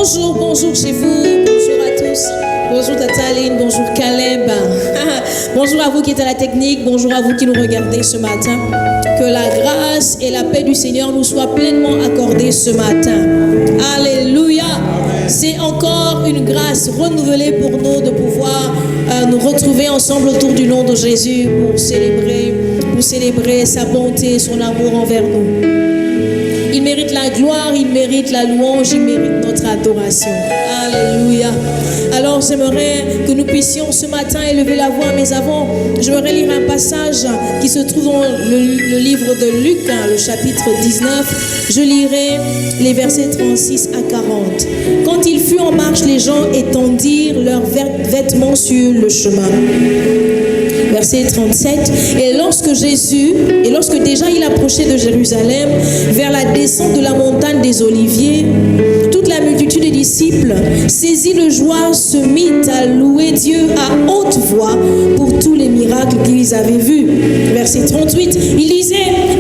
Bonjour, bonjour chez vous, bonjour à tous. Bonjour Tata Aline, bonjour Caleb. Bonjour à vous qui êtes à la technique, bonjour à vous qui nous regardez ce matin. Que la grâce et la paix du Seigneur nous soient pleinement accordées ce matin. Alléluia. C'est encore une grâce renouvelée pour nous de pouvoir nous retrouver ensemble autour du nom de Jésus pour célébrer sa bonté, son amour envers nous. Il mérite la gloire, il mérite la louange, il mérite notre adoration. Alléluia. Alors j'aimerais que nous puissions ce matin élever la voix, mais avant, j'aimerais lire un passage qui se trouve dans le livre de Luc, le chapitre 19. Je lirai les versets 36 à 40. Quand il fut en marche, les gens étendirent leurs vêtements sur le chemin. Verset 37. Et lorsque déjà il approchait de Jérusalem, vers la descente de la montagne des Oliviers, toute la multitude des disciples, saisis de joie, se mit à louer Dieu à haute voix pour tous les miracles qu'ils avaient vus. Verset 38, il disait,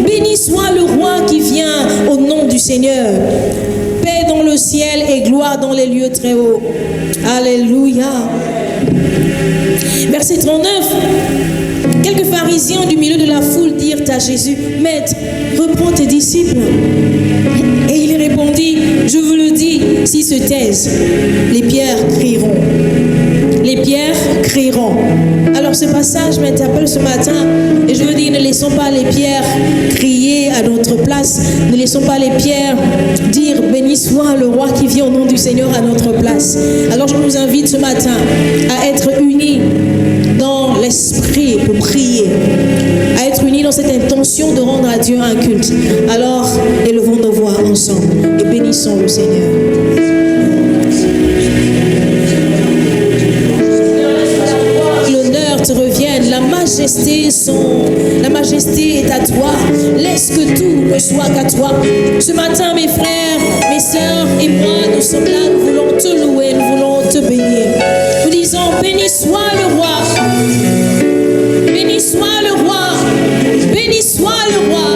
béni soit le roi qui vient au nom du Seigneur. Paix dans le ciel et gloire dans les lieux très hauts. Alléluia. Verset 39. Quelques pharisiens du milieu de la foule dirent à Jésus, Maître, reprends tes disciples. Et il répondit, je vous le dis, s'ils se taisent, les pierres crieront. Les pierres crieront. Alors ce passage m'interpelle ce matin et je veux dire, ne laissons pas les pierres crier à notre place. Ne laissons pas les pierres dire, béni soit le roi qui vient au nom du Seigneur à notre place. Alors je nous invite ce matin à être unis dans l'esprit pour prier, à être unis dans cette intention de rendre à Dieu un culte. Alors élevons nos voix ensemble et bénissons le Seigneur. L'honneur te revienne, la majesté est à toi. Laisse que tout ne soit qu'à toi. Ce matin, mes frères, mes sœurs et moi, nous sommes là, nous voulons te louer, nous voulons te bénir. Nous disons, béni soit le roi. Béni soit le roi. Béni soit le roi.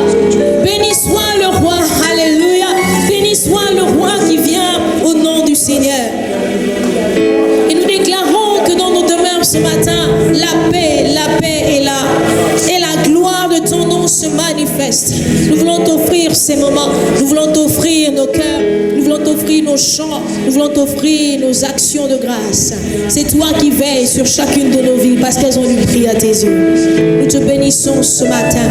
Béni soit le roi. Alléluia. Béni soit le roi qui vient au nom du Seigneur. Et nous déclarons que dans nos demeures ce matin, la paix et la gloire de ton nom se manifestent. Nous voulons t'offrir ces moments. Nous voulons t'offrir nos cœurs. Nous voulons t'offrir nos chants. Nous voulons t'offrir nos actions de grâce. C'est toi qui veilles sur chacune de nos vies parce qu'elles ont eu prix à tes yeux. Nous te bénissons ce matin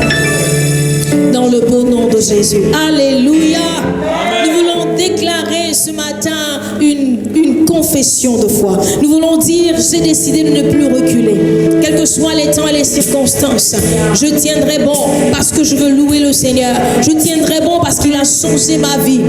dans le beau nom de Jésus. Alléluia. Nous voulons déclarer ce matin une confession de foi. Nous voulons dire, j'ai décidé de ne plus reculer. Quels que soient les temps et les circonstances, je tiendrai bon parce que je veux louer le Seigneur. Je tiendrai bon parce qu'il a changé ma vie.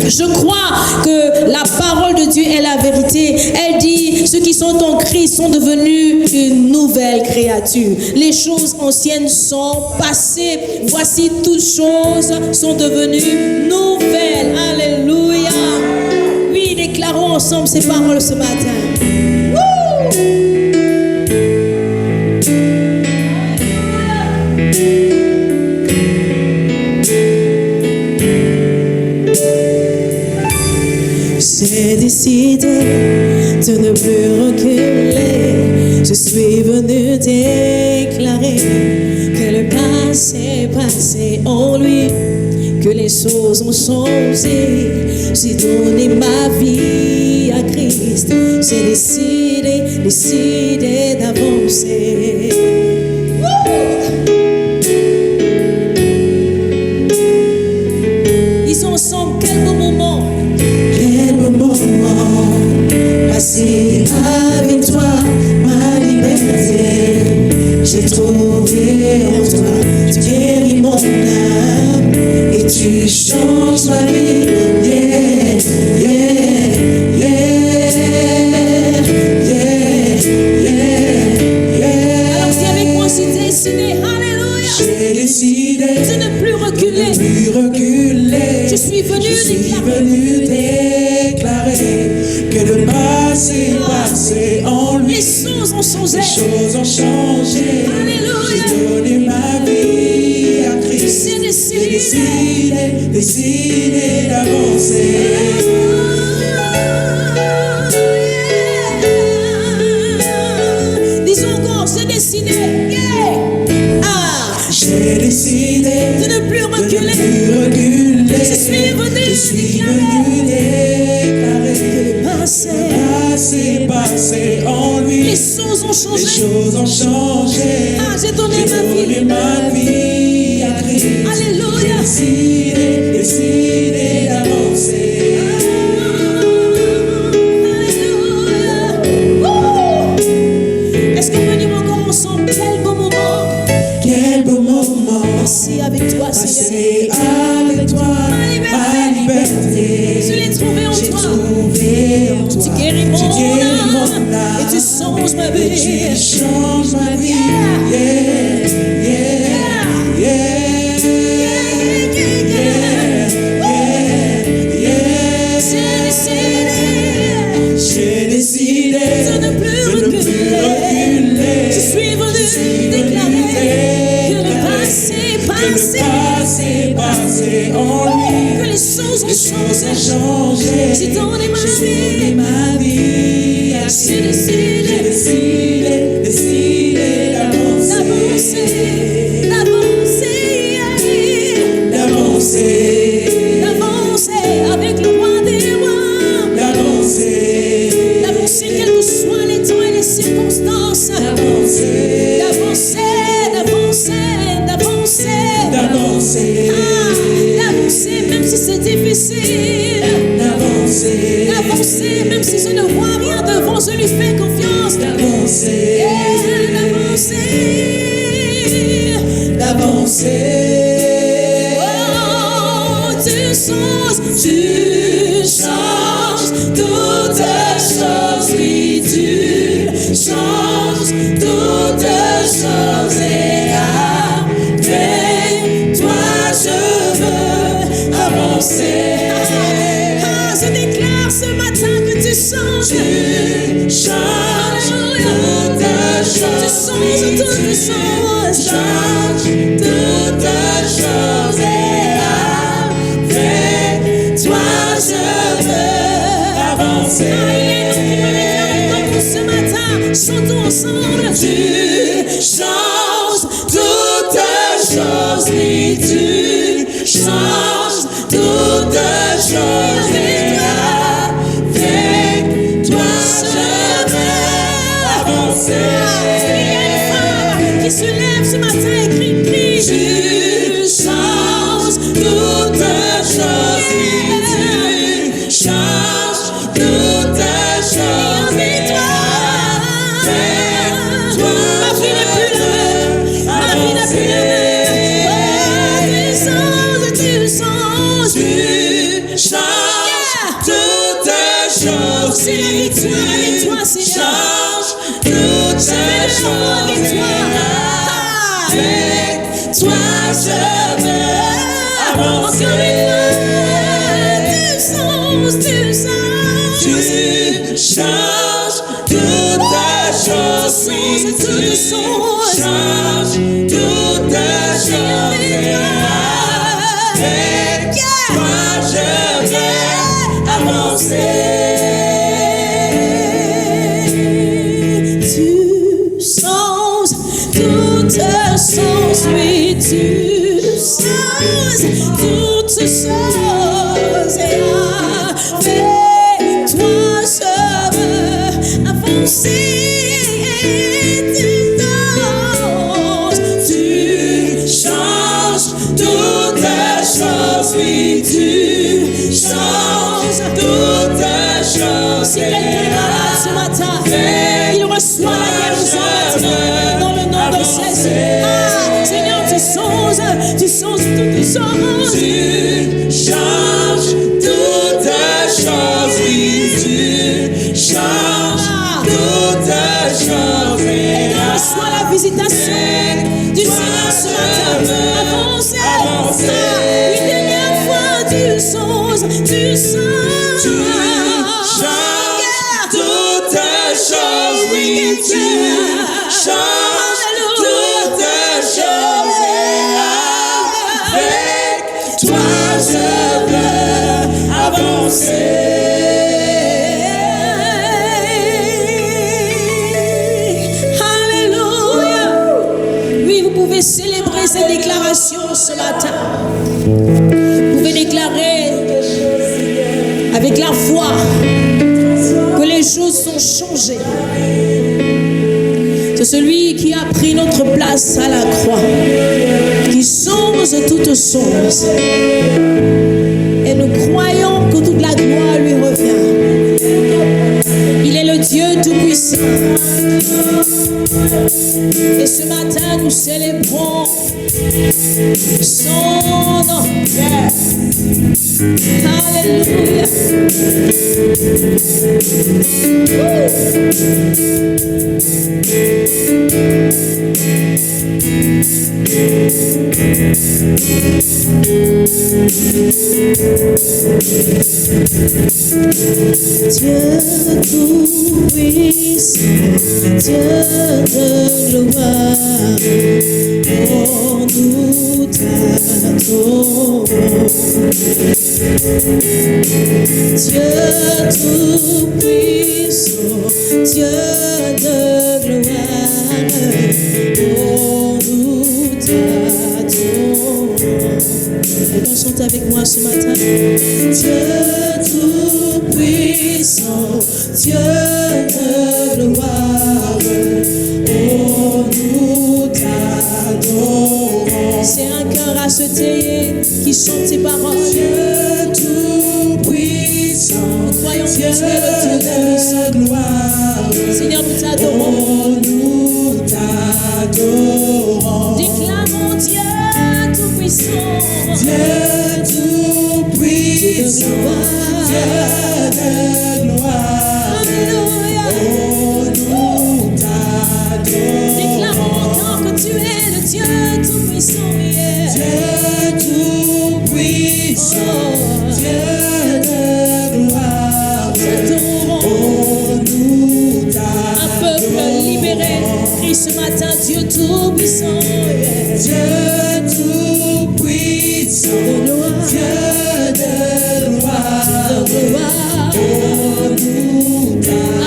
Je crois que la parole de Dieu est la vérité. Elle dit, ceux qui sont en Christ sont devenus une nouvelle créature. Les choses anciennes sont passées. Voici, toutes choses sont devenues nouvelles. Alléluia. Oui, déclarons ensemble ces paroles ce matin. J'ai décidé de ne plus reculer. Je suis venu déclarer que le passé est passé en lui, que les choses ont changé. J'ai donné ma vie à Christ. J'ai décidé d'avancer. Disons ensemble, quel beau moment. Quel beau moment passé avec toi, ma liberté. J'ai trouvé en toi, tu guéris mon âme et tu changes ma vie. Yeah, yeah, yeah, yeah, yeah, yeah. Alors si avec moi j'ai décidé, alléluia. J'ai décidé de ne plus reculer. Je suis venu déclarer que le passé est passé en lui. Les choses ont changé. Alléluia. J'ai donné ma vie à Christ. J'ai décidé d'avancer. J'ai décidé de ne plus reculer. Je suis venu déclarer Que le passé en lui. les choses ont changé. Les choses ont changé. Ah, j'ai donné ma vie à Christ. Alléluia. J'ai décidé d'avancer. Est-ce qu'on peut dire encore ensemble quel beau moment? Quel beau moment Merci avec toi, Seigneur. passer avec toi, ma liberté. Je l'ai trouvé en J'ai toi. trouvé en toi. Tu guéris mon âme âme. et tu changes ma Et tu vie. changes ma vie. Yeah, yeah, yeah, yeah. J'ai décidé De ne plus reculer. Je suis venu déclarer que le passé en lui. que les choses ont changé. Changé. J'ai donné ma J'ai vie. donné ma vie à J'ai Christ. décidé Décidé d'avancer. D'avancer avec le roi des rois. D'avancer quels que soient les temps et les circonstances. D'avancer même si c'est difficile. D'avancer même si je ne vois rien devant, je lui fais confiance. D'avancer. Oh, tu changes toutes choses, oui, tu changes toutes choses et avec toi je veux avancer. Je déclare ce matin que tu changes. Tu changes toutes choses. Tu changes toutes choses. Changes toutes choses et avec toi je veux avancer. Ce matin, chantons ensemble. Tu changes toutes choses, oui, tu changes toutes choses et avec toi je veux avancer. Il y a une femme qui se lève ce matin et crie. Tu changes toutes choses, oui, tu changes toutes choses et avec toi, ma vie n'est plus la même. Ma vie n'est plus la même. Tu changes toutes choses. C'est la victoire avec toi, Seigneur. Change toutes choses avec toi. Avec toi, je veux avancer. Tu changes toutes choses. Oui, tu changes toutes choses. Avec toi, je veux avancer. Tu changes toutes choses, oui, tu changes toutes choses. Et avec toi, je veux avancer. Tu changes toutes choses, oui, tu changes toutes choses. Si quelqu'un est malade ce matin, il reçoit la guérison dans le nom de Jésus. Ah, Seigneur, tu changes toutes choses. Tu changes toutes choses, oui, tu changes toutes choses. Et reçois la visitation du Seigneur ce matin. Avancez. Une dernière fois, tu changes. Tu changes toutes choses, oui, tu changes toutes choses. Et avec toi, je veux avancer. célébrer cette déclaration ce matin. Vous pouvez déclarer avec la foi que les choses sont changées. C'est celui qui a pris notre place à la croix, qui change toutes choses. Et nous croyons que toute la gloire lui revient. Il est le Dieu Tout-Puissant. Et ce matin, nous célébrons son nom. Alléluia. Dieu Tout-Puissant, Dieu de gloire, oh, nous t'adorons. Dieu Tout-Puissant, Dieu de gloire, oh, nous t'adorons. On chante avec moi ce matin. Dieu Tout-Puissant, Dieu de gloire, oh, nous t'adorons. C'est un cœur à se taire qui chante tes paroles. Dieu Tout-Puissant, croyons que tu es le Dieu de gloire. Seigneur, nous t'adorons. Oh, nous t'adorons. Déclarons Dieu Tout-Puissant. Dieu Tout-Puissant, Dieu de gloire. Alléluia. Oh, nous t'adorons. Déclarons encore que tu es le Dieu Tout-Puissant. Yeah. Dieu Tout-Puissant, Dieu de gloire. Oh, nous t'adorons. Un peuple libéré crie ce matin Dieu Tout-Puissant. Yeah. Dieu Tout-Puissant, Dieu de gloire. Oh, nous t'adorons.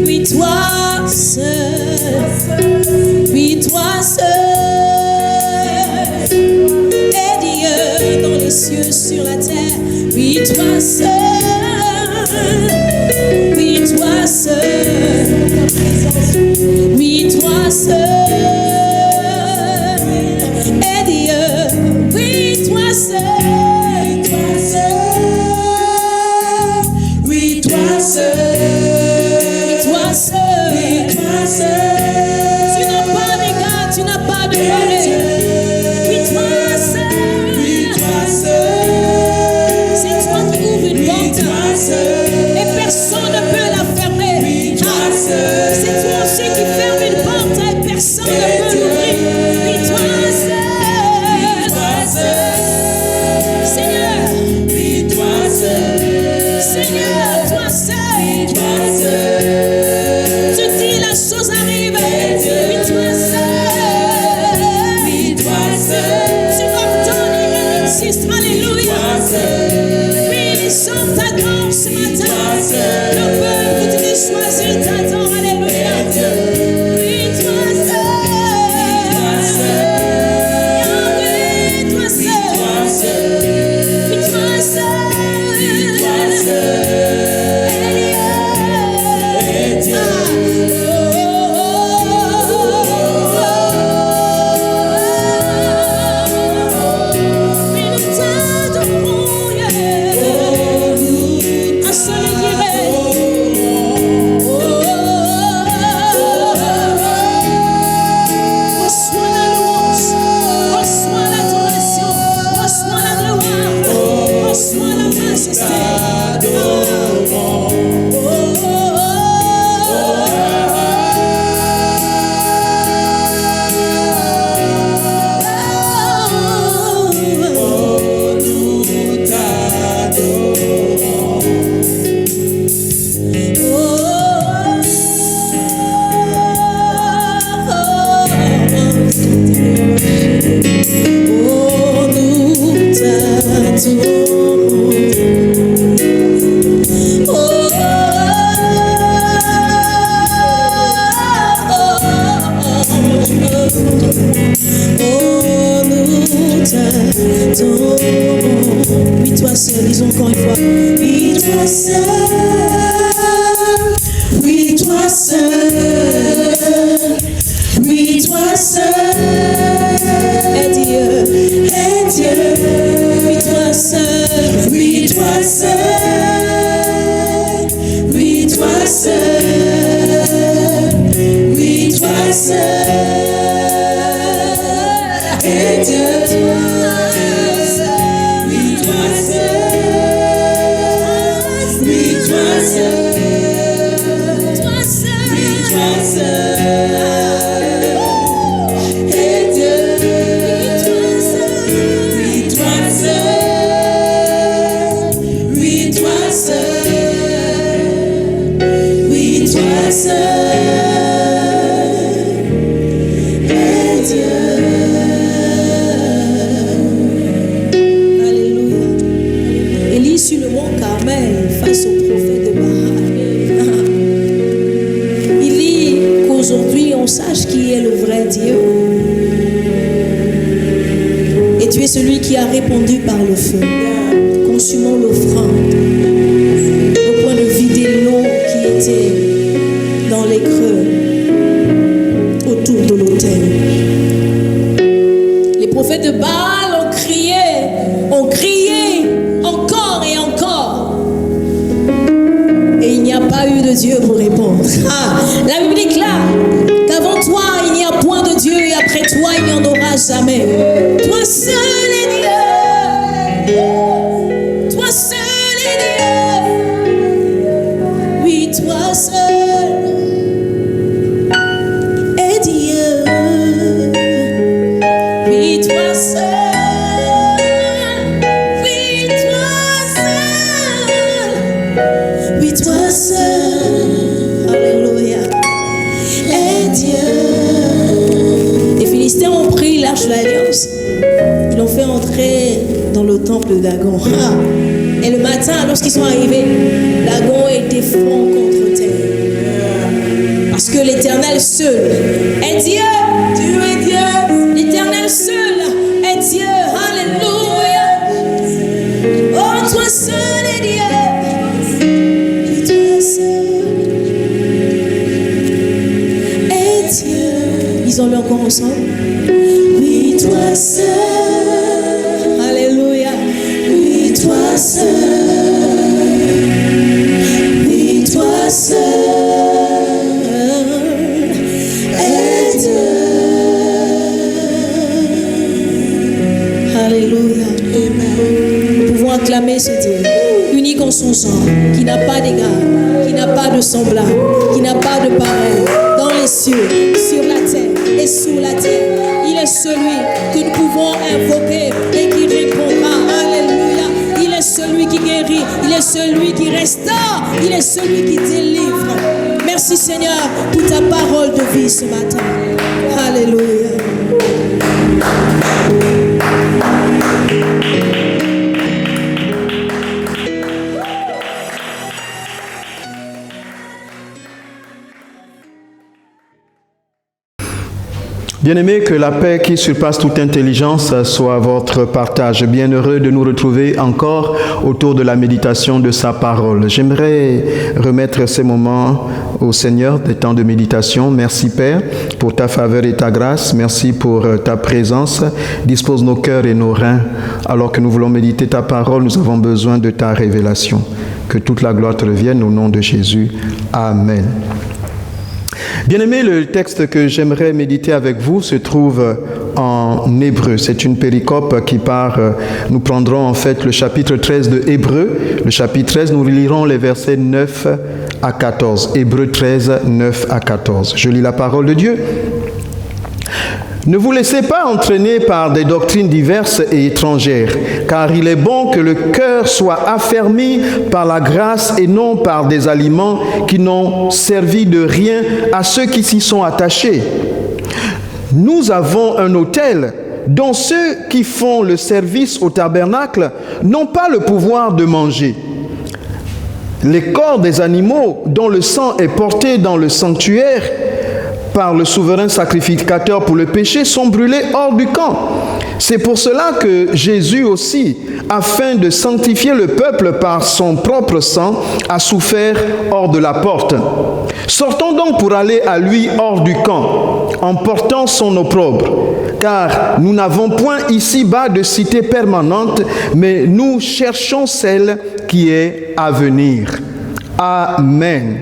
Oui, toi seul. Oui, toi seul. Et Dieu dans les cieux, sur la terre. Oui, toi seul. Oui, toi seul. Oui, toi seul. Et Dieu. Oui, toi seul. Oui, toi seul. Toi seul. Oui, toi seul. Tu n'as pas d'égal, tu n'as pas de pareil. Oui, toi seul. Oui, toi seul. C'est toi qui ouvres une Oui, porte toi seul. et personne ne peut la fermer. Oui, toi seul. C'est toi aussi qui ferme une porte et personne ne peut l'ouvrir. Oui, toi seul. Seigneur, Oui, toi seul. Seigneur, toi seul. Toi seul. Tu dis la chose arrive. Oui, toi seul. Oui, toi seul. Tu ordonnes et elle existe. Alléluia. Toi seul. Oui, les gens t'adorent ce matin. Le peuple que tu t'es choisi t'adore. Alléluia. Oui, toi seul. Yahweh, toi seul. Oui, toi seul. Oui, toi seul, disons encore une fois. Oui, toi seul. Oui, toi seul. Oui, toi seul. Et Dieu. Oui, toi seul. Oui, toi seul. Oui, toi seul. Oui, toi seul. Et Dieu. Sache qui est le vrai Dieu. Et tu es celui qui a répondu par le feu, consumant l'offrande, au point de vider l'eau qui était dans les creux autour de l'autel. Les prophètes de Baal ont crié encore et encore. Et il n'y a pas eu de Dieu pour répondre. La Bible déclare qu'avant toi, il n'y a point de Dieu et après toi, il n'y en aura jamais. Toi seul est Dieu. Toi seul est Dieu. Oui, toi seul est Dieu. Oui, toi seul. Oui, toi seul. Oui, toi seul. Alléluia. Les Philistins ont pris l'arche de l'alliance. Ils l'ont fait entrer dans le temple de Dagon. Et le matin, lorsqu'ils sont arrivés, Dagon était franc seul est Dieu. Tu es Dieu. L'Éternel seul est Dieu. Alléluia. Oh, toi seul est Dieu. Et toi seul est Dieu. Disons-le encore ensemble. Oui, toi seul. Alléluia. Oui, toi seul. Oui, toi seul est Dieu. Alléluia. Amen. Nous pouvons acclamer ce Dieu, unique en son genre, qui n'a pas d'égal, qui n'a pas de semblable, qui n'a pas de pareil, dans les cieux, sur la terre et sous la terre. Il est celui que nous pouvons invoquer et qui répondra. Alléluia. Il est celui qui guérit, il est celui qui restaure, il est celui qui délivre. Merci Seigneur pour ta parole de vie ce matin. Alléluia. Bien-aimés, que la paix qui surpasse toute intelligence soit votre partage. Bien heureux de nous retrouver encore autour de la méditation de sa parole. J'aimerais remettre ces moments au Seigneur, des temps de méditation. Merci Père pour ta faveur et ta grâce. Merci pour ta présence. Dispose nos cœurs et nos reins. Alors que nous voulons méditer ta parole, nous avons besoin de ta révélation. Que toute la gloire te revienne au nom de Jésus. Amen. Bien-aimé, le texte que j'aimerais méditer avec vous se trouve en Hébreu. C'est une péricope qui part, nous prendrons en fait le chapitre 13 de Hébreu. Le chapitre 13, nous lirons les versets 9 à 14. Hébreu 13, 9 à 14. Je lis la parole de Dieu. Ne vous laissez pas entraîner par des doctrines diverses et étrangères, car il est bon que le cœur soit affermi par la grâce et non par des aliments qui n'ont servi de rien à ceux qui s'y sont attachés. Nous avons un autel dont ceux qui font le service au tabernacle n'ont pas le pouvoir de manger. Les corps des animaux dont le sang est porté dans le sanctuaire par le souverain sacrificateur pour le péché sont brûlés hors du camp. C'est pour cela que Jésus aussi, afin de sanctifier le peuple par son propre sang, a souffert hors de la porte. Sortons donc pour aller à lui hors du camp, en portant son opprobre. Car nous n'avons point ici-bas de cité permanente, mais nous cherchons celle qui est à venir. Amen.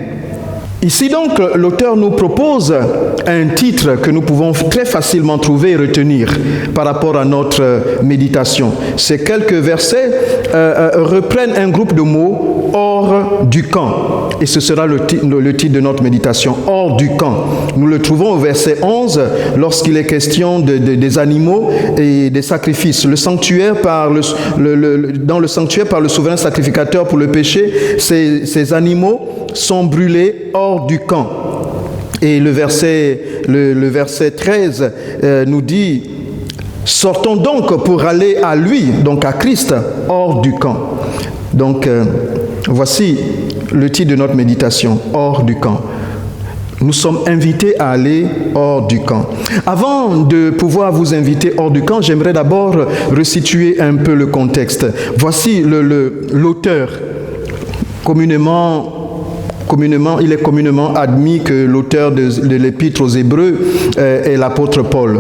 Ici donc, l'auteur nous propose un titre que nous pouvons très facilement trouver et retenir par rapport à notre méditation. Ces quelques versets reprennent un groupe de mots hors du camp. Et ce sera le titre de notre méditation, hors du camp. Nous le trouvons au verset 11 lorsqu'il est question des animaux et des sacrifices. Le sanctuaire dans le sanctuaire par le souverain sacrificateur pour le péché, ces animaux sont brûlés hors du camp. Et le verset 13 nous dit « Sortons donc pour aller à lui, donc à Christ, hors du camp. » Donc, voici le titre de notre méditation, hors du camp. Nous sommes invités à aller hors du camp. Avant de pouvoir vous inviter hors du camp, j'aimerais d'abord resituer un peu le contexte. Voici l'auteur. Il est communément admis que l'auteur de l'épître aux Hébreux est l'apôtre Paul.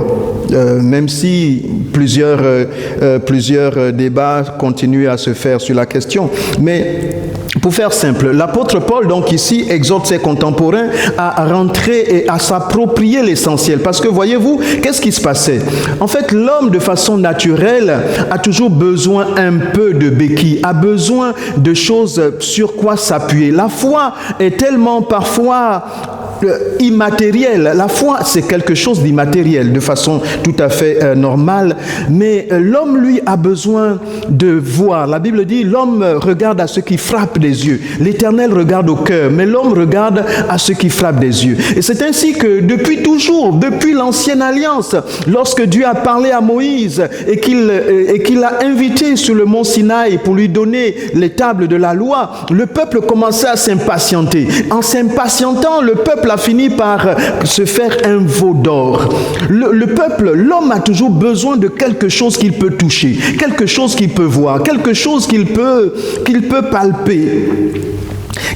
Même si plusieurs débats continuent à se faire sur la question. Mais pour faire simple, l'apôtre Paul, donc ici, exhorte ses contemporains à rentrer et à s'approprier l'essentiel. Parce que voyez-vous, qu'est-ce qui se passait? En fait, l'homme, de façon naturelle, a toujours besoin un peu de béquilles, a besoin de choses sur quoi s'appuyer. La foi est tellement parfois immatériel. La foi, c'est quelque chose d'immatériel, de façon tout à fait normale. Mais l'homme, lui, a besoin de voir. La Bible dit, l'homme regarde à ce qui frappe des yeux. L'Éternel regarde au cœur, mais l'homme regarde à ce qui frappe des yeux. Et c'est ainsi que depuis toujours, depuis l'ancienne alliance, lorsque Dieu a parlé à Moïse et qu'il l'a invité sur le mont Sinaï pour lui donner les tables de la loi, le peuple commençait à s'impatienter. En s'impatientant, le peuple peuple a fini par se faire un veau d'or. Le peuple, l'homme a toujours besoin de quelque chose qu'il peut toucher, quelque chose qu'il peut voir, quelque chose qu'il peut palper.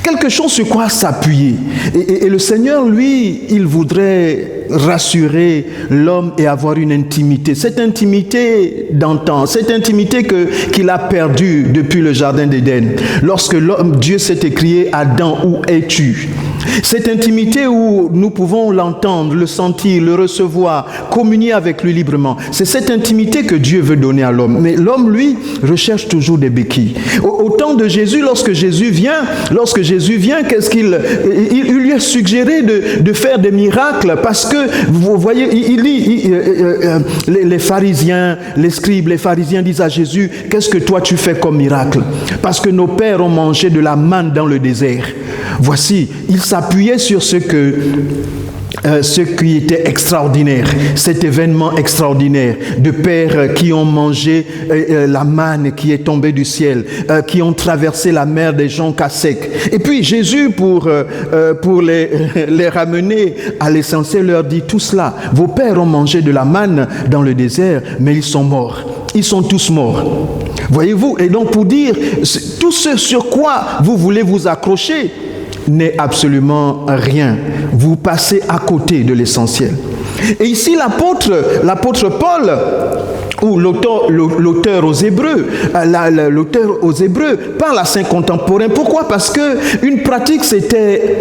Quelque chose sur quoi s'appuyer. Et le Seigneur, lui, il voudrait rassurer l'homme et avoir une intimité. Cette intimité d'antan, cette intimité qu'il a perdue depuis le jardin d'Éden. Lorsque Dieu s'est écrié « Adam, où es-tu » ? Cette intimité où nous pouvons l'entendre, le sentir, le recevoir, communier avec lui librement. C'est cette intimité que Dieu veut donner à l'homme. Mais l'homme, lui, recherche toujours des béquilles. Au temps de Jésus, lorsque Jésus vient, qu'est-ce qu'il lui a suggéré de faire des miracles parce que, vous voyez, les pharisiens, les scribes, les pharisiens disent à Jésus, qu'est-ce que toi tu fais comme miracle? Parce que nos pères ont mangé de la manne dans le désert. Voici, il s'appuyait sur ce qui était extraordinaire, cet événement extraordinaire de pères qui ont mangé la manne qui est tombée du ciel, qui ont traversé la mer des joncs à sec. Et puis Jésus, pour les ramener à l'essentiel, leur dit tout cela. Vos pères ont mangé de la manne dans le désert, mais ils sont morts. Ils sont tous morts. Voyez-vous? Et donc pour dire, tout ce sur quoi vous voulez vous accrocher n'est absolument rien. Vous passez à côté de l'essentiel. Et ici, l'apôtre Paul, ou l'auteur aux Hébreux, parle à saints contemporains. Pourquoi? Parce que une pratique s'était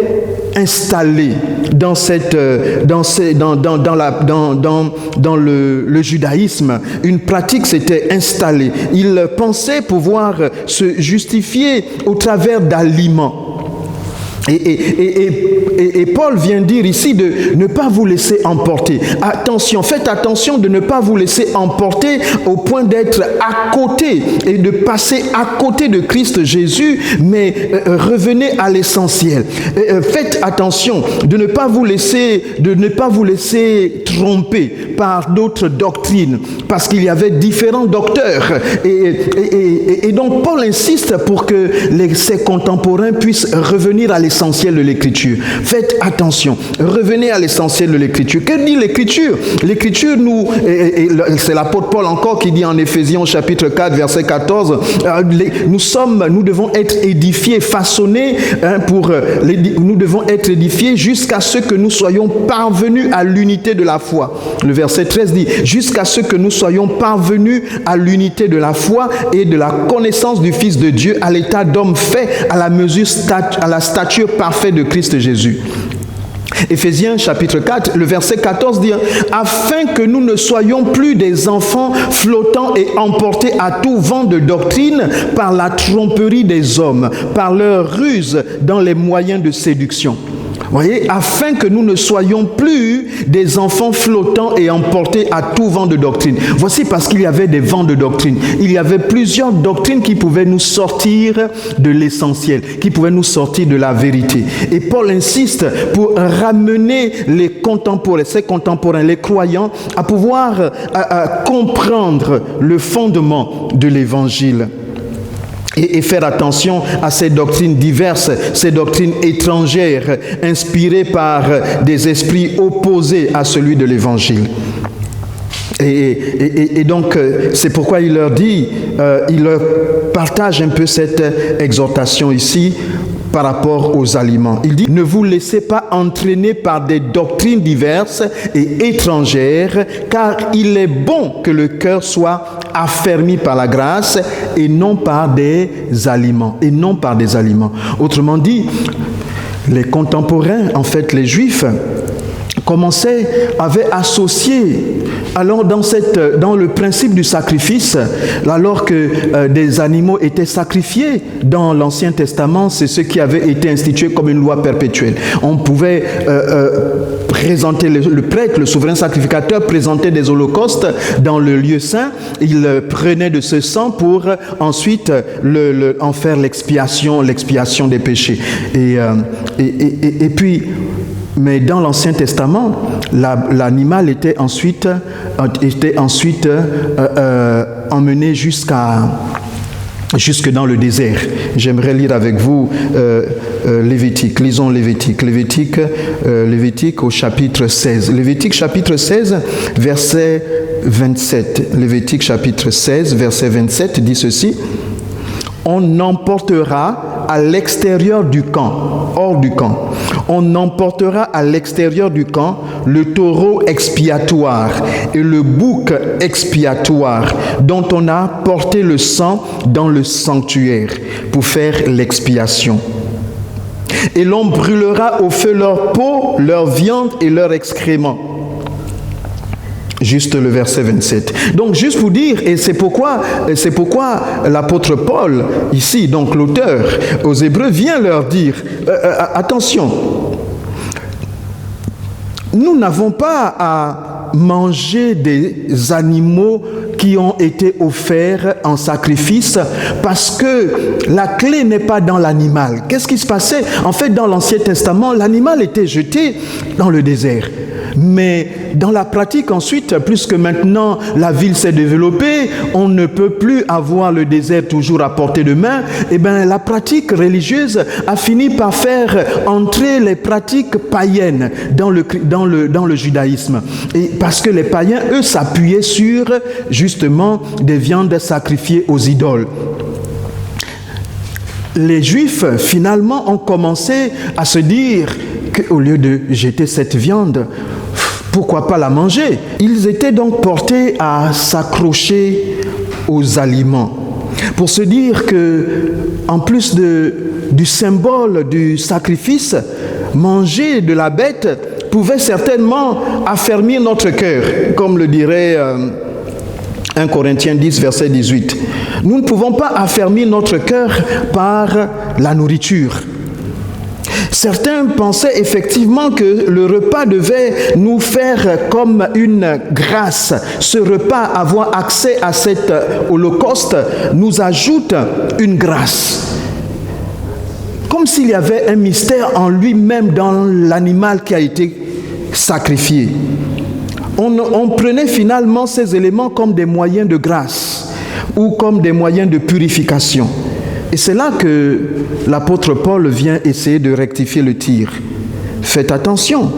installée dans le judaïsme. Une pratique s'était installée. Ils pensaient pouvoir se justifier au travers d'aliments. Et Paul vient dire ici de ne pas vous laisser emporter. Attention, faites attention de ne pas vous laisser emporter au point d'être à côté et de passer à côté de Christ Jésus, mais revenez à l'essentiel. Faites attention de ne pas vous laisser tromper par d'autres doctrines, parce qu'il y avait différents docteurs. Et donc Paul insiste pour que ses contemporains puissent revenir à l'essentiel de l'Écriture. Faites attention, revenez à l'essentiel de l'Écriture. Que dit l'Écriture? L'Écriture c'est l'apôtre Paul encore qui dit en Éphésiens chapitre 4 verset 14, nous devons être édifiés, façonnés nous devons être édifiés jusqu'à ce que nous soyons parvenus à l'unité de la foi. Le verset 13 dit, jusqu'à ce que nous soyons parvenus à l'unité de la foi et de la connaissance du Fils de Dieu, à l'état d'homme fait à la stature parfaite de Christ Jésus. Éphésiens chapitre 4, le verset 14 dit « Afin que nous ne soyons plus des enfants flottants et emportés à tout vent de doctrine par la tromperie des hommes, par leur ruse dans les moyens de séduction. » Voyez, afin que nous ne soyons plus des enfants flottants et emportés à tout vent de doctrine. Voici parce qu'il y avait des vents de doctrine. Il y avait plusieurs doctrines qui pouvaient nous sortir de l'essentiel, qui pouvaient nous sortir de la vérité. Et Paul insiste pour ramener ses contemporains, les croyants, à pouvoir comprendre le fondement de l'évangile. Et faire attention à ces doctrines diverses, ces doctrines étrangères, inspirées par des esprits opposés à celui de l'Évangile. Et donc, c'est pourquoi il leur dit, il leur partage un peu cette exhortation ici, par rapport aux aliments. Il dit, ne vous laissez pas entraîner par des doctrines diverses et étrangères, car il est bon que le cœur soit affermi par la grâce et non par des aliments. Autrement dit, les contemporains, en fait les Juifs, avaient associé, alors dans le principe du sacrifice, alors que des animaux étaient sacrifiés dans l'Ancien Testament, c'est ce qui avait été institué comme une loi perpétuelle. On pouvait présenter le prêtre, le souverain sacrificateur, présentait des holocaustes dans le lieu saint. Il prenait de ce sang pour ensuite en faire l'expiation des péchés. Et puis, mais dans l'Ancien Testament, l'animal était ensuite emmené jusqu'à jusque dans le désert. J'aimerais lire avec vous Lévitique. Lisons Lévitique. Lévitique au chapitre 16. Lévitique chapitre 16, verset 27. Lévitique chapitre 16, verset 27 dit ceci. On emportera à l'extérieur du camp, hors du camp. On emportera à l'extérieur du camp le taureau expiatoire et le bouc expiatoire dont on a porté le sang dans le sanctuaire pour faire l'expiation. Et l'on brûlera au feu leur peau, leur viande et leur excrément. Juste le verset 27. Donc, juste pour dire, et c'est pourquoi l'apôtre Paul, ici, donc l'auteur aux Hébreux, vient leur dire, attention, nous n'avons pas à manger des animaux qui ont été offerts en sacrifice parce que la clé n'est pas dans l'animal. Qu'est-ce qui se passait? En fait, dans l'Ancien Testament, l'animal était jeté dans le désert. Mais dans la pratique ensuite, puisque maintenant la ville s'est développée, on ne peut plus avoir le désert toujours à portée de main, et bien la pratique religieuse a fini par faire entrer les pratiques païennes dans le judaïsme. Et parce que les païens, eux, s'appuyaient sur justement des viandes sacrifiées aux idoles. Les Juifs, finalement, ont commencé à se dire qu'au lieu de jeter cette viande, pourquoi pas la manger? Ils étaient donc portés à s'accrocher aux aliments pour se dire que, en plus du symbole du sacrifice, manger de la bête pouvait certainement affermir notre cœur, comme le dirait 1 Corinthiens 10, verset 18. Nous ne pouvons pas affermir notre cœur par la nourriture. Certains pensaient effectivement que le repas devait nous faire comme une grâce. Ce repas, avoir accès à cet holocauste, nous ajoute une grâce. Comme s'il y avait un mystère en lui-même dans l'animal qui a été sacrifié. On prenait finalement ces éléments comme des moyens de grâce ou comme des moyens de purification. Et c'est là que l'apôtre Paul vient essayer de rectifier le tir. Faites attention,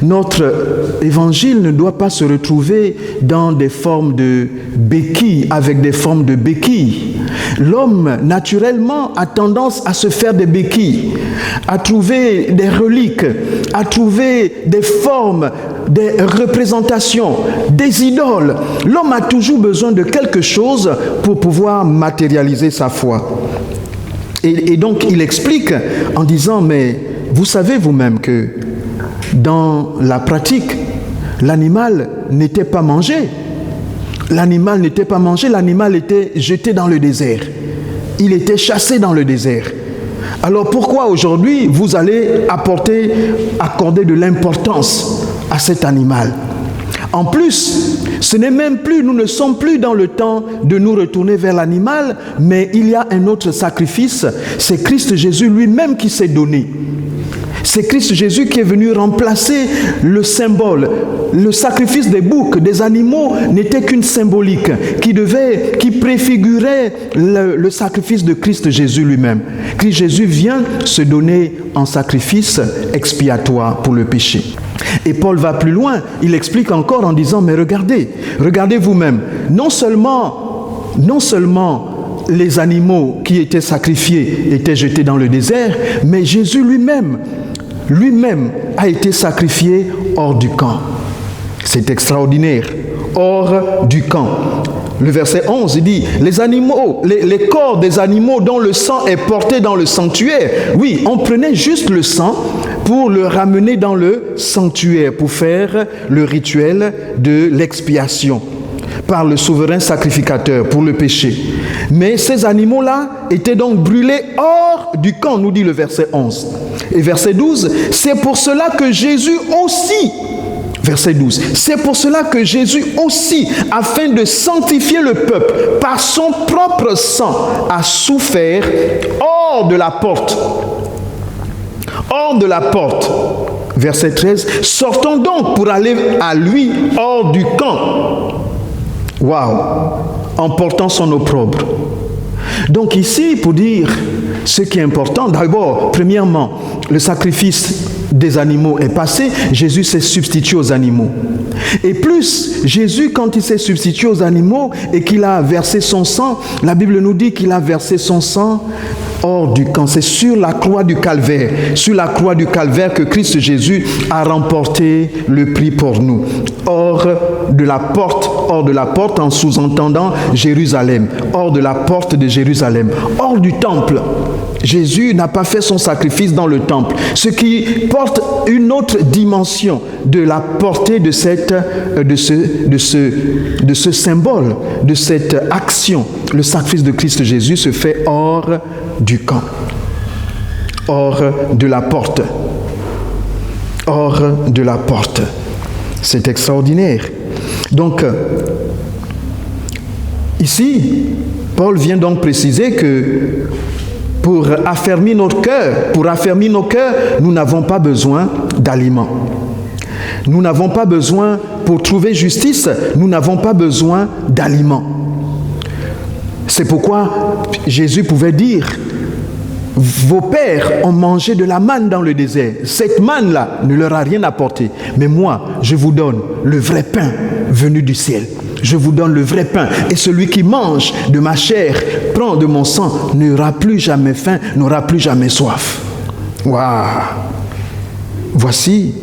notre évangile ne doit pas se retrouver dans des formes de béquilles, avec des formes de béquilles. L'homme, naturellement, a tendance à se faire des béquilles, à trouver des reliques, à trouver des formes, des représentations, des idoles. L'homme a toujours besoin de quelque chose pour pouvoir matérialiser sa foi. Et donc, il explique en disant, mais vous savez vous-même que dans la pratique, l'animal n'était pas mangé. L'animal n'était pas mangé, l'animal était jeté dans le désert. Il était chassé dans le désert. Alors pourquoi aujourd'hui vous allez accorder de l'importance à cet animal? En plus, ce n'est même plus, nous ne sommes plus dans le temps de nous retourner vers l'animal, mais il y a un autre sacrifice, c'est Christ Jésus lui-même qui s'est donné. C'est Christ Jésus qui est venu remplacer le symbole. Le sacrifice des boucs, des animaux, n'était qu'une symbolique qui préfigurait le sacrifice de Christ Jésus lui-même. Christ Jésus vient se donner en sacrifice expiatoire pour le péché. Et Paul va plus loin, il explique encore en disant, mais regardez vous-même, non seulement les animaux qui étaient sacrifiés étaient jetés dans le désert, mais Jésus lui-même a été sacrifié hors du camp. C'est extraordinaire, hors du camp. Le verset 11 il dit, les corps des animaux dont le sang est porté dans le sanctuaire. Oui, on prenait juste le sang pour le ramener dans le sanctuaire, pour faire le rituel de l'expiation par le souverain sacrificateur pour le péché. Mais ces animaux-là étaient donc brûlés hors du camp, nous dit le verset 11. Et verset 12, c'est pour cela que Jésus aussi, verset 12, c'est pour cela que Jésus aussi, afin de sanctifier le peuple par son propre sang, a souffert hors de la porte. Hors de la porte. Verset 13, sortons donc pour aller à lui hors du camp. Waouh! En portant son opprobre. Donc ici, pour dire ce qui est important, d'abord, premièrement, le sacrifice des animaux est passé, Jésus s'est substitué aux animaux. Et plus, Jésus, quand il s'est substitué aux animaux et qu'il a versé son sang, la Bible nous dit qu'il a versé son sang hors du camp. C'est sur la croix du calvaire, que Christ Jésus a remporté le prix pour nous. Hors de la porte en sous-entendant Jérusalem, hors de la porte de Jérusalem, hors du temple. Jésus n'a pas fait son sacrifice dans le temple, ce qui porte une autre dimension de la portée de ce symbole, de cette action. Le sacrifice de Christ Jésus se fait hors du camp, hors de la porte, hors de la porte. C'est extraordinaire. Donc, ici, Paul vient donc préciser que pour affermir nos cœurs, nous n'avons pas besoin d'aliments. Nous n'avons pas besoin, pour trouver justice, nous n'avons pas besoin d'aliments. C'est pourquoi Jésus pouvait dire, vos pères ont mangé de la manne dans le désert. Cette manne-là ne leur a rien apporté. Mais moi, je vous donne le vrai pain venu du ciel. Je vous donne le vrai pain. Et celui qui mange de ma chair, prend de mon sang, n'aura plus jamais faim, n'aura plus jamais soif. Waouh! Voici,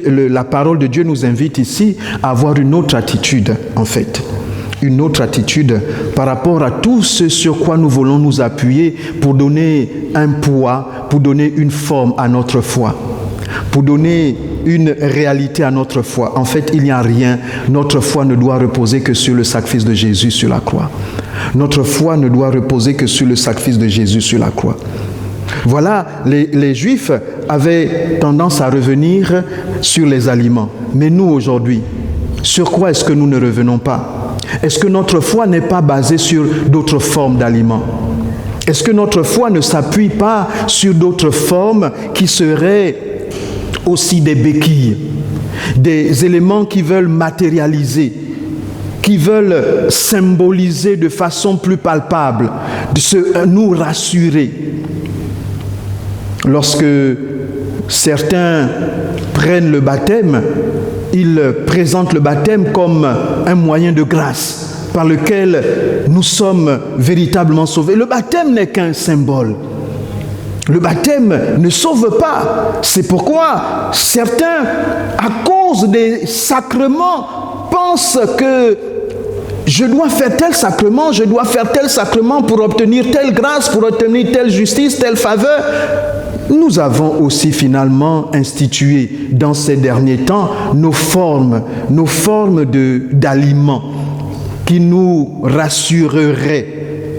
la parole de Dieu nous invite ici à avoir une autre attitude, en fait. Une autre attitude par rapport à tout ce sur quoi nous voulons nous appuyer pour donner un poids, pour donner une forme à notre foi, pour donner une réalité à notre foi. En fait, il n'y a rien. Notre foi ne doit reposer que sur le sacrifice de Jésus sur la croix. Notre foi ne doit reposer que sur le sacrifice de Jésus sur la croix. Voilà, les Juifs avaient tendance à revenir sur les aliments. Mais nous, aujourd'hui, sur quoi est-ce que nous ne revenons pas? Est-ce que notre foi n'est pas basée sur d'autres formes d'aliments? Est-ce que notre foi ne s'appuie pas sur d'autres formes qui seraient aussi des béquilles, des éléments qui veulent matérialiser, qui veulent symboliser de façon plus palpable, nous rassurer? Lorsque certains prennent le baptême, ils présentent le baptême comme un moyen de grâce par lequel nous sommes véritablement sauvés. Le baptême n'est qu'un symbole. Le baptême ne sauve pas. C'est pourquoi certains, à cause des sacrements, pensent que je dois faire tel sacrement pour obtenir telle grâce, pour obtenir telle justice, telle faveur. Nous avons aussi finalement institué dans ces derniers temps nos formes d'aliments qui nous rassureraient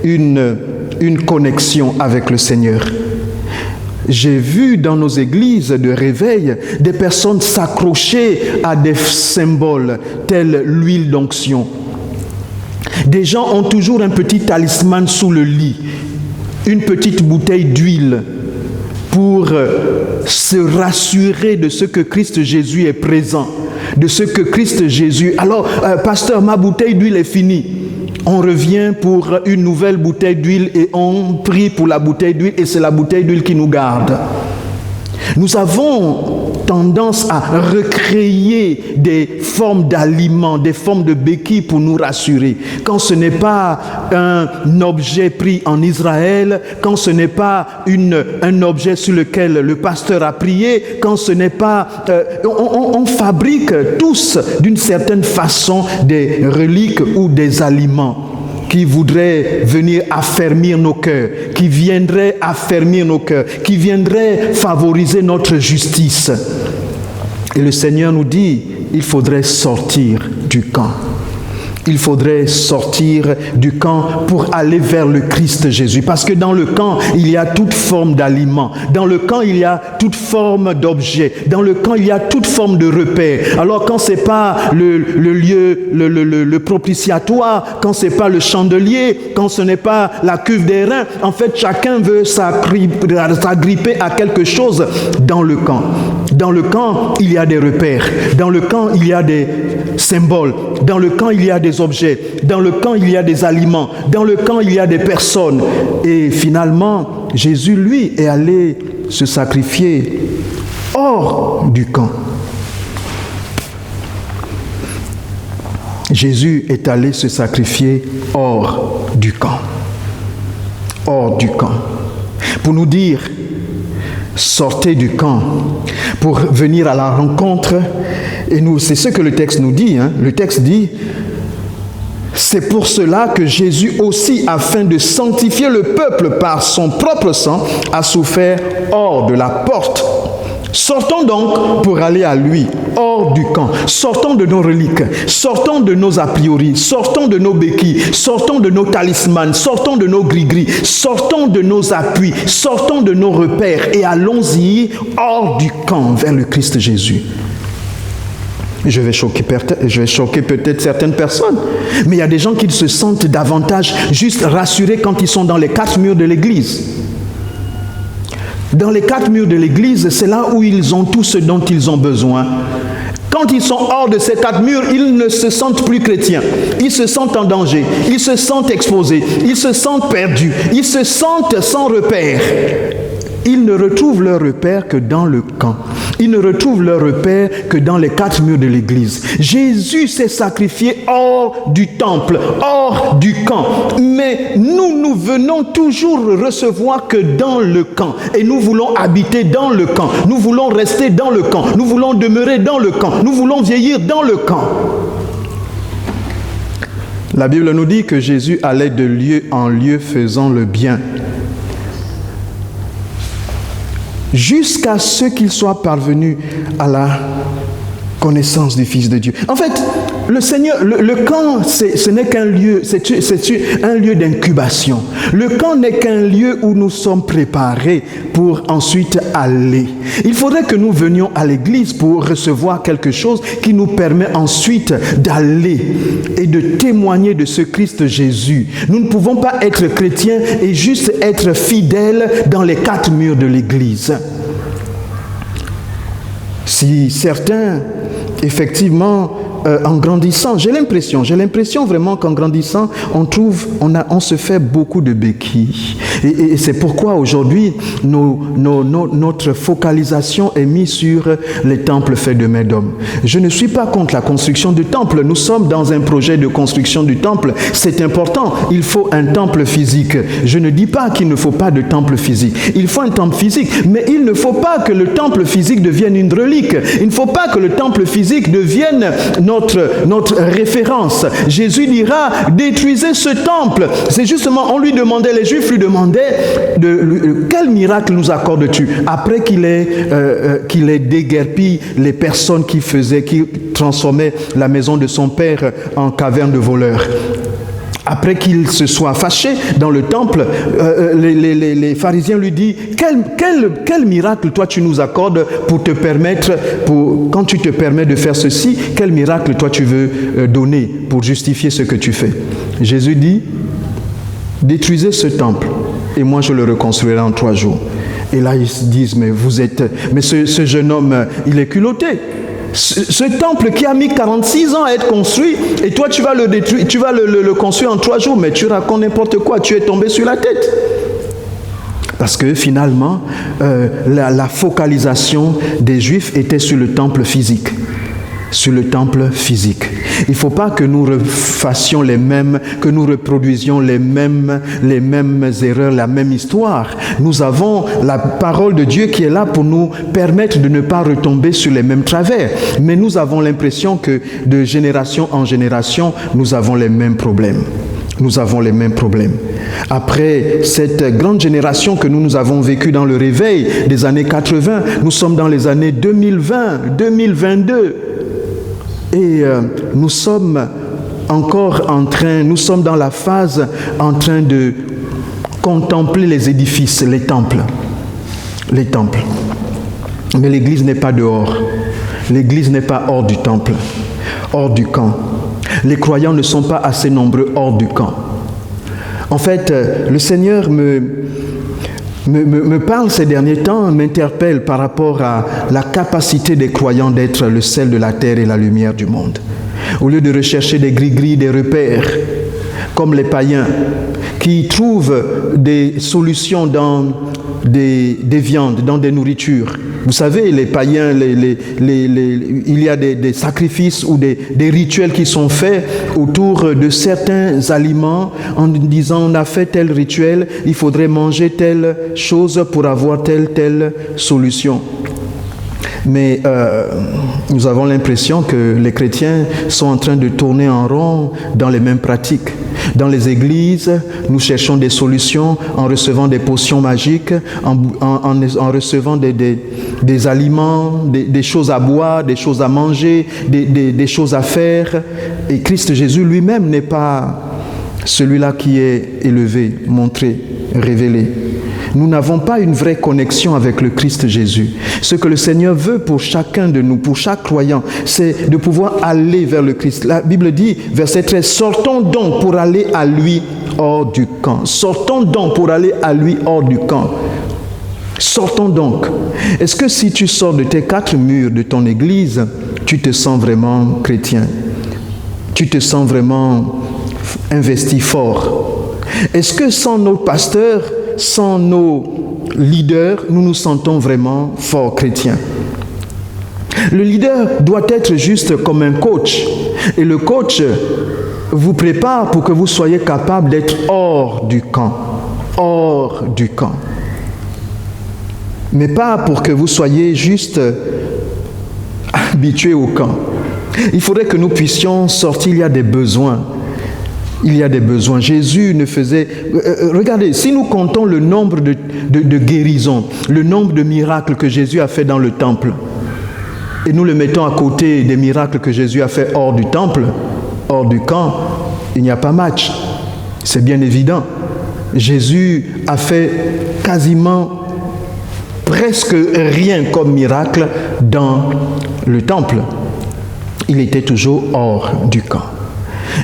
une connexion avec le Seigneur. J'ai vu dans nos églises de réveil des personnes s'accrocher à des symboles tels l'huile d'onction. Des gens ont toujours un petit talisman sous le lit, une petite bouteille d'huile pour se rassurer de ce que Christ Jésus est présent, de ce que Christ Jésus... Alors, pasteur, ma bouteille d'huile est finie. On revient pour une nouvelle bouteille d'huile et on prie pour la bouteille d'huile et c'est la bouteille d'huile qui nous garde. Nous avons tendance à recréer des formes d'aliments, des formes de béquilles pour nous rassurer. Quand ce n'est pas un objet pris en Israël, quand ce n'est pas un objet sur lequel le pasteur a prié, quand ce n'est pas... on fabrique tous d'une certaine façon des reliques ou des aliments qui voudraient venir affermir nos cœurs, qui viendraient affermir nos cœurs, qui viendraient favoriser notre justice. Et le Seigneur nous dit, il faudrait sortir du camp. Il faudrait sortir du camp pour aller vers le Christ Jésus. Parce que dans le camp, il y a toute forme d'aliments. Dans le camp, il y a toute forme d'objet. Dans le camp, il y a toute forme de repère. Alors quand c'est pas le lieu, le propitiatoire, quand c'est pas le chandelier, quand ce n'est pas la cuve des reins, en fait, chacun veut s'agripper à quelque chose dans le camp. Dans le camp, il y a des repères. Dans le camp, il y a des symboles. Dans le camp, il y a des des objets, dans le camp, il y a des aliments, dans le camp, il y a des personnes. Et finalement, Jésus, lui, est allé se sacrifier hors du camp. Jésus est allé se sacrifier hors du camp. Hors du camp. Pour nous dire, sortez du camp pour venir à la rencontre. Et nous, c'est ce que le texte nous dit. Le texte dit, c'est pour cela que Jésus aussi, afin de sanctifier le peuple par son propre sang, a souffert hors de la porte. Sortons donc pour aller à lui, hors du camp. Sortons de nos reliques, sortons de nos a priori, sortons de nos béquilles, sortons de nos talismans, sortons de nos gris-gris, sortons de nos appuis, sortons de nos repères et allons-y hors du camp vers le Christ Jésus. Je vais choquer peut-être certaines personnes, mais il y a des gens qui se sentent davantage juste rassurés quand ils sont dans les 4 murs de l'église. Dans les 4 murs de l'église, c'est là où ils ont tout ce dont ils ont besoin. Quand ils sont hors de ces 4 murs, ils ne se sentent plus chrétiens. Ils se sentent en danger, ils se sentent exposés, ils se sentent perdus, ils se sentent sans repère. Ils ne retrouvent leur repère que dans le camp. Ils ne retrouvent leur repère que dans les 4 murs de l'église. Jésus s'est sacrifié hors du temple, hors du camp. Mais nous venons toujours recevoir que dans le camp. Et nous voulons habiter dans le camp. Nous voulons rester dans le camp. Nous voulons demeurer dans le camp. Nous voulons vieillir dans le camp. La Bible nous dit que Jésus allait de lieu en lieu faisant le bien, jusqu'à ce qu'il soit parvenu à la connaissance du Fils de Dieu. En fait, le Seigneur, le camp, ce n'est qu'un lieu, c'est un lieu d'incubation. Le camp n'est qu'un lieu où nous sommes préparés pour ensuite aller. Il faudrait que nous venions à l'église pour recevoir quelque chose qui nous permet ensuite d'aller et de témoigner de ce Christ Jésus. Nous ne pouvons pas être chrétiens et juste être fidèles dans les 4 murs de l'église. Si certains, effectivement, en grandissant, j'ai l'impression vraiment qu'en grandissant, on se fait beaucoup de béquilles. Et c'est pourquoi aujourd'hui, notre focalisation est mise sur les temples faits de mains d'hommes. Je ne suis pas contre la construction du temple. Nous sommes dans un projet de construction du temple. C'est important. Il faut un temple physique. Je ne dis pas qu'il ne faut pas de temple physique. Il faut un temple physique. Mais il ne faut pas que le temple physique devienne une relique. Il ne faut pas que le temple physique devienne notre référence. Jésus dira, détruisez ce temple. C'est justement, les Juifs lui demandaient, quel miracle nous accordes-tu? Après qu'il ait déguerpi les personnes qui transformaient la maison de son père en caverne de voleurs. Après qu'il se soit fâché dans le temple, les pharisiens lui disent, quel miracle toi tu nous accordes quand tu te permets de faire ceci, quel miracle toi tu veux donner pour justifier ce que tu fais? Jésus dit, détruisez ce temple et moi je le reconstruirai en 3 jours. Et là ils se disent, mais ce jeune homme, il est culotté. Ce temple qui a mis 46 ans à être construit, et toi tu vas le détruire, tu vas le construire en 3 jours, mais tu racontes n'importe quoi, tu es tombé sur la tête. Parce que finalement, la focalisation des Juifs était sur le temple physique. Sur le temple physique. Il ne faut pas que nous fassions que nous reproduisions les mêmes erreurs, la même histoire. Nous avons la parole de Dieu qui est là pour nous permettre de ne pas retomber sur les mêmes travers. Mais nous avons l'impression que de génération en génération, nous avons les mêmes problèmes. Nous avons les mêmes problèmes. Après cette grande génération que nous avons vécue dans le réveil des années 80, nous sommes dans les années 2020, 2022. Et nous sommes dans la phase en train de contempler les édifices, les temples. Les temples. Mais l'église n'est pas dehors. L'église n'est pas hors du temple, hors du camp. Les croyants ne sont pas assez nombreux hors du camp. En fait, le Seigneur me parle ces derniers temps, m'interpelle par rapport à la capacité des croyants d'être le sel de la terre et la lumière du monde. Au lieu de rechercher des gris-gris, des repères, comme les païens, qui trouvent des solutions dans des viandes, dans des nourritures. Vous savez, les païens, il y a des sacrifices ou des rituels qui sont faits autour de certains aliments en disant on a fait tel rituel, il faudrait manger telle chose pour avoir telle solution. Mais nous avons l'impression que les chrétiens sont en train de tourner en rond dans les mêmes pratiques. Dans les églises, nous cherchons des solutions en recevant des potions magiques, en recevant des aliments, des choses à boire, des choses à manger, des choses à faire. Et Christ Jésus lui-même n'est pas celui-là qui est élevé, montré, révélé. Nous n'avons pas une vraie connexion avec le Christ Jésus. Ce que le Seigneur veut pour chacun de nous, pour chaque croyant, c'est de pouvoir aller vers le Christ. La Bible dit, verset 13, « Sortons donc pour aller à lui hors du camp. » Sortons donc pour aller à lui hors du camp. Sortons donc. Est-ce que si tu sors de tes 4 murs de ton église, tu te sens vraiment chrétien? Tu te sens vraiment investi fort? Est-ce que sans nos pasteurs, sans nos leaders, nous nous sentons vraiment forts chrétiens? Le leader doit être juste comme un coach. Et le coach vous prépare pour que vous soyez capable d'être hors du camp. Hors du camp. Mais pas pour que vous soyez juste habitués au camp. Il faudrait que nous puissions sortir, il y a des besoins. Il y a des besoins. Jésus ne faisait... regardez, si nous comptons le nombre de guérisons, le nombre de miracles que Jésus a fait dans le temple, et nous le mettons à côté des miracles que Jésus a fait hors du temple, hors du camp, il n'y a pas match. C'est bien évident. Jésus a fait quasiment presque rien comme miracle dans le temple. Il était toujours hors du camp.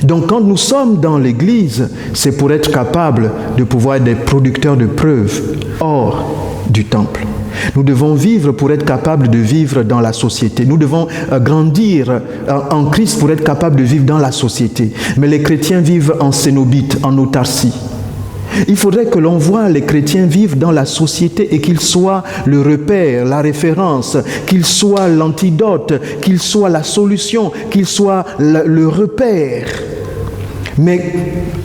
Donc quand nous sommes dans l'église, c'est pour être capable de pouvoir être des producteurs de preuves hors du temple. Nous devons vivre pour être capables de vivre dans la société. Nous devons grandir en Christ pour être capables de vivre dans la société. Mais les chrétiens vivent en cénobite, en autarcie. Il faudrait que l'on voit les chrétiens vivre dans la société et qu'ils soient le repère, la référence, qu'ils soient l'antidote, qu'ils soient la solution, qu'ils soient le repère. Mais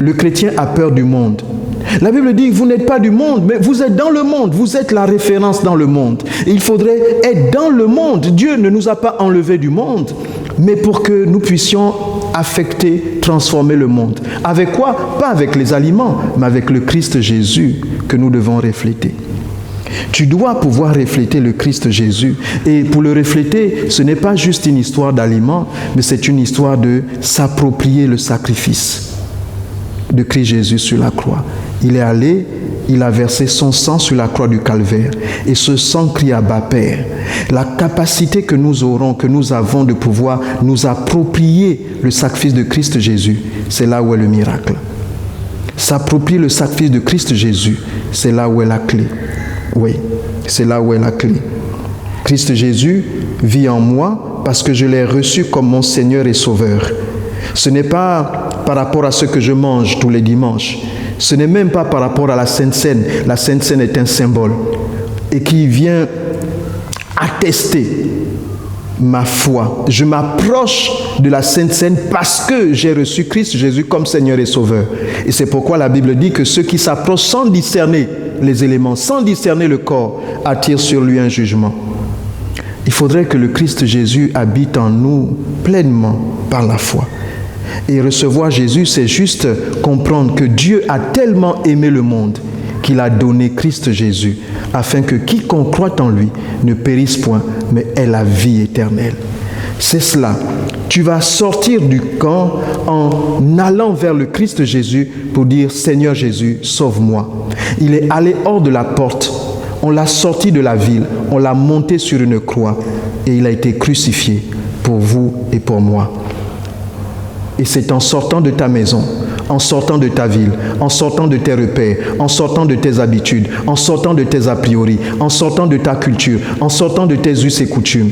le chrétien a peur du monde. La Bible dit, vous n'êtes pas du monde, mais vous êtes dans le monde, vous êtes la référence dans le monde. Et il faudrait être dans le monde. Dieu ne nous a pas enlevés du monde, mais pour que nous puissions affecter, transformer le monde. Avec quoi? Pas avec les aliments, mais avec le Christ Jésus que nous devons refléter. Tu dois pouvoir refléter le Christ Jésus. Et pour le refléter, ce n'est pas juste une histoire d'aliments, mais c'est une histoire de s'approprier le sacrifice de Christ Jésus sur la croix. Il est allé, il a versé son sang sur la croix du calvaire. Et ce sang crie à bas Père. La capacité que nous aurons, que nous avons de pouvoir nous approprier le sacrifice de Christ Jésus, c'est là où est le miracle. S'approprier le sacrifice de Christ Jésus, c'est là où est la clé. Oui, c'est là où est la clé. Christ Jésus vit en moi parce que je l'ai reçu comme mon Seigneur et Sauveur. Ce n'est pas par rapport à ce que je mange tous les dimanches. Ce n'est même pas par rapport à la Sainte Seine. La Sainte Seine est un symbole et qui vient attester ma foi. Je m'approche de la Sainte Seine parce que j'ai reçu Christ Jésus comme Seigneur et Sauveur. Et c'est pourquoi la Bible dit que ceux qui s'approchent sans discerner les éléments, sans discerner le corps, attirent sur lui un jugement. Il faudrait que le Christ Jésus habite en nous pleinement par la foi. Et recevoir Jésus, c'est juste comprendre que Dieu a tellement aimé le monde qu'il a donné Christ Jésus, afin que quiconque croit en lui ne périsse point, mais ait la vie éternelle. C'est cela. Tu vas sortir du camp en allant vers le Christ Jésus pour dire « Seigneur Jésus, sauve-moi ». Il est allé hors de la porte, on l'a sorti de la ville, on l'a monté sur une croix et il a été crucifié pour vous et pour moi. Et c'est en sortant de ta maison, en sortant de ta ville, en sortant de tes repères, en sortant de tes habitudes, en sortant de tes a priori, en sortant de ta culture, en sortant de tes us et coutumes,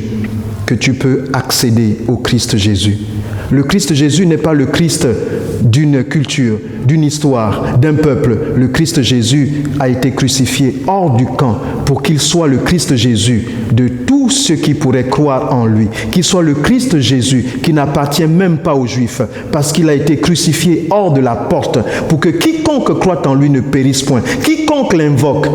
que tu peux accéder au Christ Jésus. Le Christ Jésus n'est pas le Christ d'une culture, d'une histoire, d'un peuple. Le Christ Jésus a été crucifié hors du camp pour qu'il soit le Christ Jésus de tous ceux qui pourraient croire en lui. Qu'il soit le Christ Jésus qui n'appartient même pas aux Juifs parce qu'il a été crucifié hors de la porte pour que quiconque croit en lui ne périsse point. Quiconque l'invoque,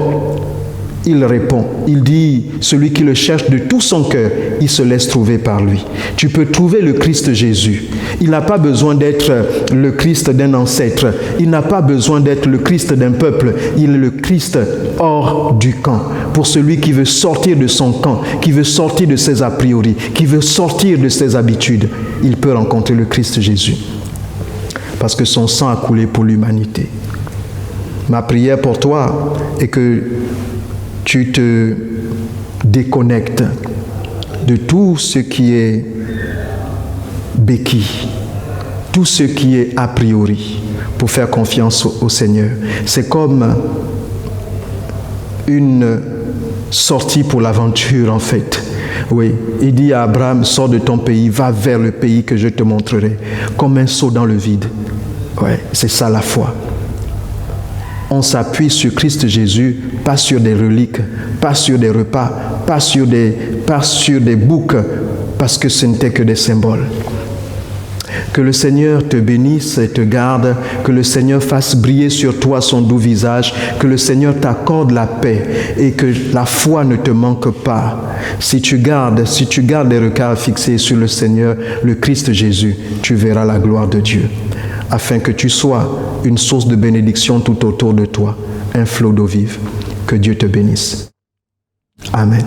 il répond, il dit, celui qui le cherche de tout son cœur, il se laisse trouver par lui. Tu peux trouver le Christ Jésus. Il n'a pas besoin d'être le Christ d'un ancêtre. Il n'a pas besoin d'être le Christ d'un peuple. Il est le Christ hors du camp. Pour celui qui veut sortir de son camp, qui veut sortir de ses a priori, qui veut sortir de ses habitudes, il peut rencontrer le Christ Jésus. Parce que son sang a coulé pour l'humanité. Ma prière pour toi est que tu te déconnectes de tout ce qui est béquille, tout ce qui est a priori, pour faire confiance au Seigneur. C'est comme une sortie pour l'aventure en fait. Oui, il dit à Abraham, sors de ton pays, va vers le pays que je te montrerai, comme un saut dans le vide. Ouais, c'est ça la foi. On s'appuie sur Christ Jésus, pas sur des reliques, pas sur des repas, pas sur des boucs, parce que ce n'était que des symboles. Que le Seigneur te bénisse et te garde, que le Seigneur fasse briller sur toi son doux visage, que le Seigneur t'accorde la paix et que la foi ne te manque pas. Si tu gardes les regards fixés sur le Seigneur, le Christ Jésus, tu verras la gloire de Dieu, afin que tu sois une source de bénédiction tout autour de toi, un flot d'eau vive. Que Dieu te bénisse. Amen.